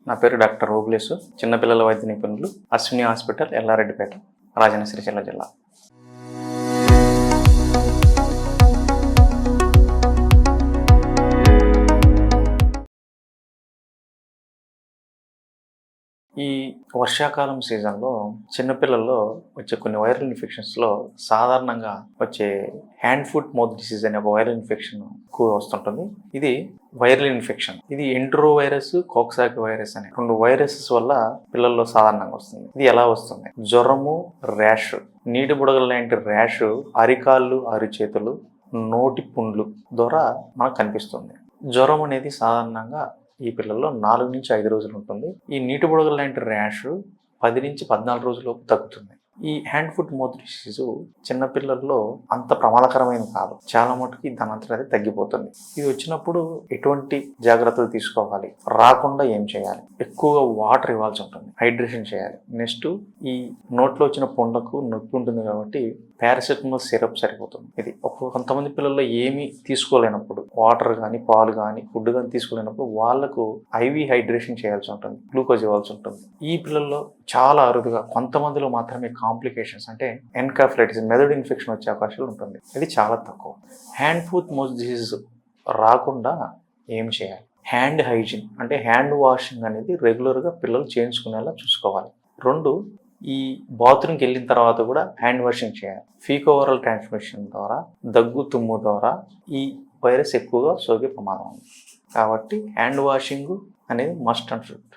నా పేరు డాక్టర్ ఓబులేసు, చిన్నపిల్లల వైద్య నిపుణులు, అశ్విని హాస్పిటల్, ఎల్లారెడ్డిపేట, రాజన్న సిరిసిల్ల జిల్లా. ఈ వర్షాకాలం సీజన్లో చిన్నపిల్లల్లో వచ్చే కొన్ని వైరల్ ఇన్ఫెక్షన్స్లో సాధారణంగా వచ్చే హ్యాండ్ ఫుట్ మౌత్ డిసీజ్ అనే ఒక వైరల్ ఇన్ఫెక్షన్ ఎక్కువ వస్తుంటుంది. ఇది వైరల్ ఇన్ఫెక్షన్. ఇది ఎంట్రో వైరస్, కోక్సాకి వైరస్ అనే 2 వైరసెస్ వల్ల పిల్లల్లో సాధారణంగా వస్తుంది. ఇది ఎలా వస్తుంది? జ్వరము, ర్యాష్, నీటి బుడగలు లాంటి ర్యాష్ అరికాళ్ళు, అరిచేతులు, నోటి పుండ్లు ద్వారా మనకు కనిపిస్తుంది. జ్వరం అనేది సాధారణంగా ఈ పిల్లల్లో 4 నుంచి 5 రోజులు ఉంటుంది. ఈ నీటి బుడగలు లాంటి ర్యాష్ 10 నుంచి 14 రోజుల్లోపు తగ్గుతుంది. ఈ హ్యాండ్ ఫుట్ మౌత్ డిసీజు చిన్నపిల్లల్లో అంత ప్రమాదకరమైనది కాదు. చాలా మటుకి దానంతట అది తగ్గిపోతుంది. ఇది వచ్చినప్పుడు ఎటువంటి జాగ్రత్తలు తీసుకోవాలి, రాకుండా ఏం చేయాలి? ఎక్కువగా వాటర్ ఇవ్వాల్సి ఉంటుంది, హైడ్రేషన్ చేయాలి. నెక్స్ట్ ఈ నోట్లో వచ్చిన పుండకు నొప్పి ఉంటుంది కాబట్టి పారాసెటమాల్ సిరప్ సరిపోతుంది. ఇది కొంతమంది పిల్లల్లో ఏమీ తీసుకోలేనప్పుడు, వాటర్ కానీ, పాలు కానీ, ఫుడ్ కానీ తీసుకోలేనప్పుడు వాళ్ళకు ఐవీ హైడ్రేషన్ చేయాల్సి ఉంటుంది, గ్లూకోజ్ ఇవ్వాల్సి ఉంటుంది. ఈ పిల్లల్లో చాలా అరుదుగా కొంతమందిలో మాత్రమే కాంప్లికేషన్స్ అంటే ఎన్కాఫ్లైటిస్, మెదడు ఇన్ఫెక్షన్ వచ్చే అవకాశాలు ఉంటుంది. ఇది చాలా తక్కువ. హ్యాండ్ ఫుట్ మౌత్ డిసీజ్ రాకుండా ఏం చేయాలి? హ్యాండ్ హైజీన్ అంటే హ్యాండ్ వాషింగ్ అనేది రెగ్యులర్గా పిల్లలు చేయించుకునేలా చూసుకోవాలి. 2, ఈ బాత్రూమ్కి వెళ్ళిన తర్వాత కూడా హ్యాండ్ వాషింగ్ చేయాలి. ఫీకో ఓరల్ ట్రాన్స్మిషన్ ద్వారా, దగ్గు, తుమ్ము ద్వారా ఈ వైరస్ ఎక్కువగా సోకే ప్రమాదం ఉంది. కాబట్టి హ్యాండ్ వాషింగ్ అనేది మస్ట్ అండ్ షుడ్.